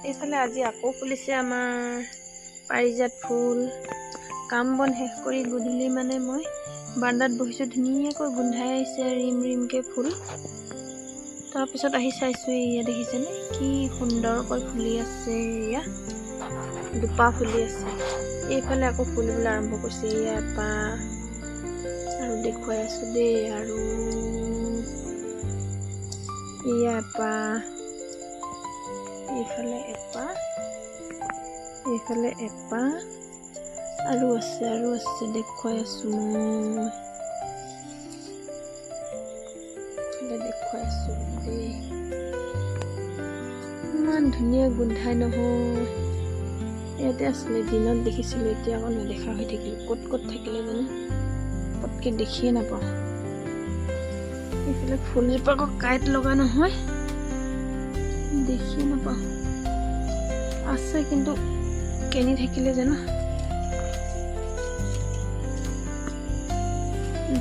এইফালে আজি আকৌ ফুলিছে আমাৰ পাৰিজাত ফুল। কাম বন শেষ কৰি গধূলি মানে মই বাৰান্দাত বহিছোঁ, ধুনীয়াকৈ গোন্ধাই আহিছে ৰিম ৰিমকৈ ফুল। তাৰপিছত আহি চাইছোঁ, এয়া দেখিছেনে কি সুন্দৰকৈ ফুলি আছে। এয়া দুপা ফুলি আছে। এইফালে আকৌ ফুলিবলৈ আৰম্ভ কৰিছে। এয়া এপাহ আৰু দেখুৱাই আছোঁ দেই, আৰু এয়া এপাহ, এইফালে এপাহ, এইফালে এপাহ আৰু আছে দেখুৱাই আছোঁ মই। দেখুৱাই আছোঁ দেই, ইমান ধুনীয়া গোন্ধাই নহয়। ইয়াতে আছিলে, দিনত দেখিছিলোঁ, এতিয়া আকৌ নেদেখা হৈ থাকিলোঁ। ক'ত থাকিলে জানো, পটকৈ দেখিয়ে নাপাওঁ। এইফালে ফুলজোপা আকৌ কাঁইট লগা নহয়, দেখিয়ে নাপাওঁ। আছে কিন্তু কেনি থাকিলে জানো,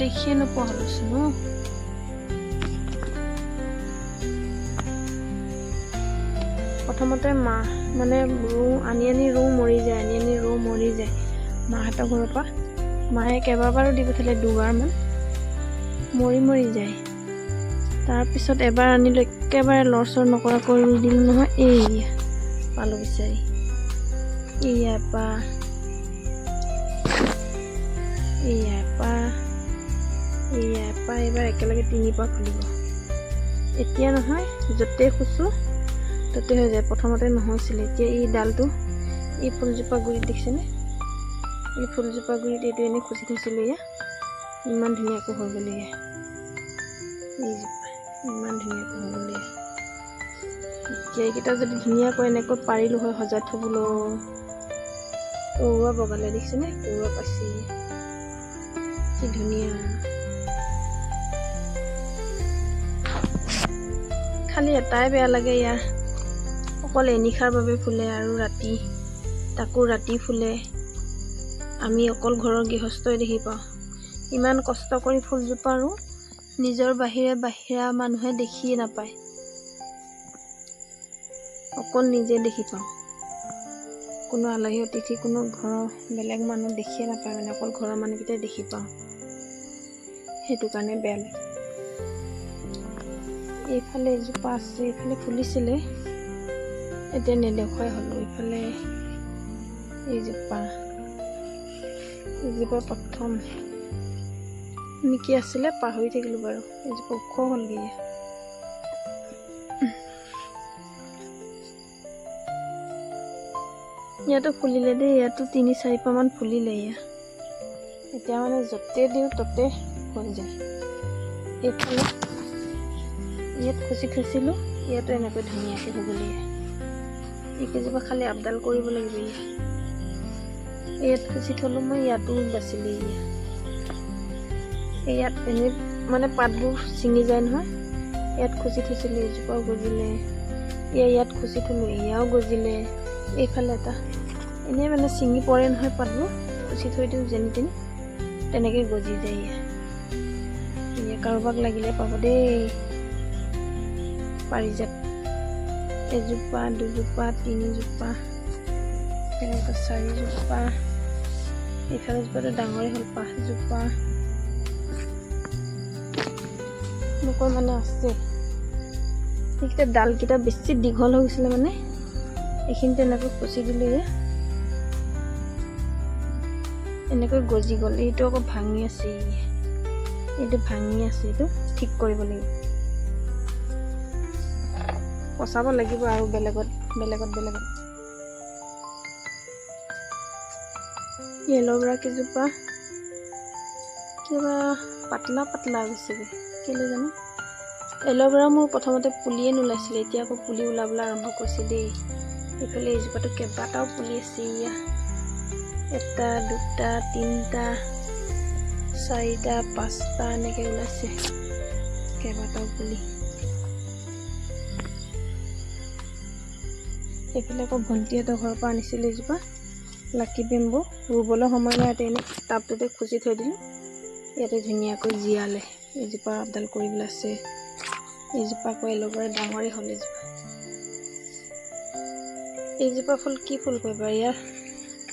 দেখিয়ে নোপোৱা হ'লোচোন। প্ৰথমতে মানে আনি ৰুওঁ মৰি যায়। মাহঁতৰ ঘৰৰ পৰা মায়ে কেইবাবাৰো দি পঠিয়ালে, দুবাৰমান মৰি যায়। তাৰপিছত এবাৰ আনিলোঁ, একেবাৰে লৰচৰ নকৰাকৈ ৰুই দিলোঁ নহয়। এইয়া পালোঁ বিচাৰি। এয়া এপাহ, এইবাৰ একেলগে 3 পাহ ফুলিব। এতিয়া নহয়, য'তে খুচোঁ ততে হৈ যায়। প্ৰথমতে নহৈছিলে, এতিয়া এই ডালটো, এই ফুলজোপা গুৰিত দেখিছেনে, এই ফুলজোপা গুৰিত এইটো এনেই খুচি থৈছিলোঁ। এয়া ইমান ধুনীয়াকৈ হৈ গ'ল। এইজোপা ইমান ধুনীয়াকৈ হৈ গ'ল। এতিয়া এইকেইটা যদি ধুনীয়াকৈ এনেকৈ পাৰিলোঁ হয় সজাই থ'বলৈ। পৰুৱা বগালে দেখিছেনে, পৰুৱা পাইছে, কি ধুনীয়া। খালি এটাই বেয়া লাগে, ইয়াৰ অকল এনিশাৰ বাবে ফুলে আৰু তাকো ৰাতি ফুলে। আমি অকল ঘৰৰ গৃহস্থই দেখি পাওঁ। ইমান কষ্ট কৰি ফুলজোপা ৰুওঁ, নিজৰ বাহিৰা মানুহে দেখিয়ে নাপায়, অকল নিজে দেখি পাওঁ। কোনো আলহী অতিথি, কোনো ঘৰৰ বেলেগ মানুহ দেখিয়ে নাপায়, মানে অকল ঘৰৰ মানুহকেইটাই দেখি পাওঁ। সেইটো কাৰণে বেয়া লাগে। এইফালে এজোপা আছে, এইফালে ফুলিছিলে, এতিয়া নেদেখুৱাই হ'লোঁ। এইফালে এইজোপা প্ৰথম নেকি আছিলে, পাহৰি থাকিলোঁ বাৰু। এইজোপা ওখ হ'লগৈ। ইয়াতো ফুলিলে দেই, ইয়াতো 3-4 পাহ মান ফুলিলে। এতিয়া মানে য'তে দিওঁ ততে হৈ যায়। এইফালে ইয়াত খুচি থৈছিলোঁ, ইয়াতো এনেকৈ ধুনীয়াকৈ হৈ গ'ল। এইকেইজোপা খালি আপডাল কৰিব লাগিব। ইয়াত খুচি থ'লোঁ মই, ইয়াতো বাচিলে। ইয়াত এনেই মানে পাতবোৰ ছিঙি যায় নহয়, ইয়াত খুচি থৈছিলোঁ, এইজোপাও গজিলে। ইয়াত খুচি থ'লোঁ, এয়াও গজিলে। এইফালে এটা এনেই মানে ছিঙি পৰে নহয় পাতবোৰ, খুচি থৈ দিওঁ যেনি তেনি, তেনেকৈ গজি যায়। কাৰোবাক লাগিলে পাব দেই, পাৰিজাত। এজোপা, 2জোপা, 3জোপা, তেনেকৈ 4জোপা। এইফালে জোপাটো ডাঙৰেই হ'ল, 5জোপা। এনেকৈ মানে আছে। সেইকেইটা ডালকেইটা বেছি দীঘল হৈ গৈছিলে, মানে এইখিনিতে এনেকৈ খুচি দিলোঁ, এনেকৈ গজি গ'ল। এইটো আকৌ ভাঙি আছে, এইটো ঠিক কৰিব লাগিব, পচাব লাগিব আৰু বেলেগত। এল'ভেৰা কেইজোপা কিবা পাতলা গৈছেগৈ, কেলৈ জানো। এল'ভেৰা মোৰ প্ৰথমতে পুলিয়ে নোলাইছিলে, এতিয়া আকৌ পুলি ওলাবলৈ আৰম্ভ কৰিছে দেই। এইফালে এইজোপাটো কেইবাটাও পুলি আছে। 1, 2, 3, 4, 5টা এনেকৈ ওলাইছে, কেইবাটাও পুলি। এইফালে আকৌ ভণ্টিহঁতৰ ঘৰৰ পৰা আনিছিলে এজোপা লাকি বেম্বো, ৰুবলৈ সময় নাই, ইয়াতে এনেই টাবটোতে খুচি থৈ দিলোঁ। ইয়াতে ধুনীয়াকৈ জীয়ালে। এইজোপা আপডাল কৰিবলৈ আছে। এইজোপা আকৌ এল'ভেৰা ডাঙৰেই হ'ল। এইজোপা ফুল কি ফুল কৰিব ইয়াৰ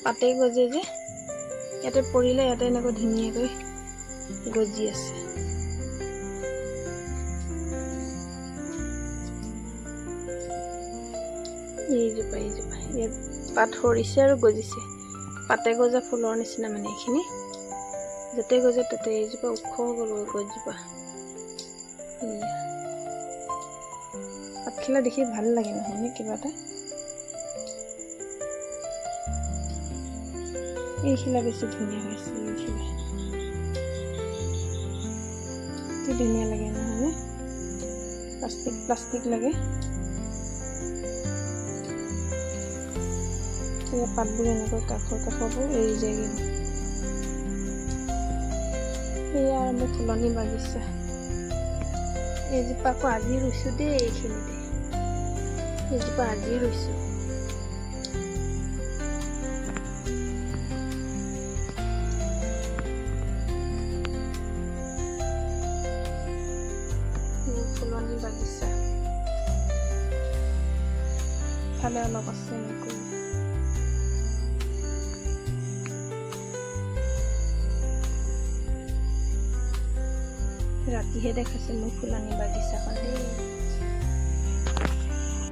পাতে গজে যে ইয়াতে পৰিলে ইয়াতে এনেকৈ ধুনীয়াকৈ গজি আছে। এইজোপা ইয়াত পাত সৰিছে আৰু গজিছে। পাতে গজা ফুলৰ নিচিনা মানে এইখিনি য'তে গজে ততে। এইজোপা ওখ গ'ল গছজোপা। পাতখিলা দেখি ভাল লাগে নহয়নে কিবা এটা। এইখিলা বেছি ধুনীয়া হৈছে। এইখিলা কি ধুনীয়া লাগে নহয়নে। প্লাষ্টিক লাগে। পাতবোৰ এনেকৈ কাষৰবোৰ এৰি যায় কিন্তু। এয়া মোৰ ফুলনি বাগিচা। এইজোপা আকৌ আজি ৰুইছোঁ দেই। এইখিনিতে এইজোপা আজি ৰুইছোঁ। ফুলনি বাগিচা ফালে অলপ আছে এনেকৈ। ৰাতিহে দেখাইছে মোৰ ফুলনি বাগিচাখন দেই।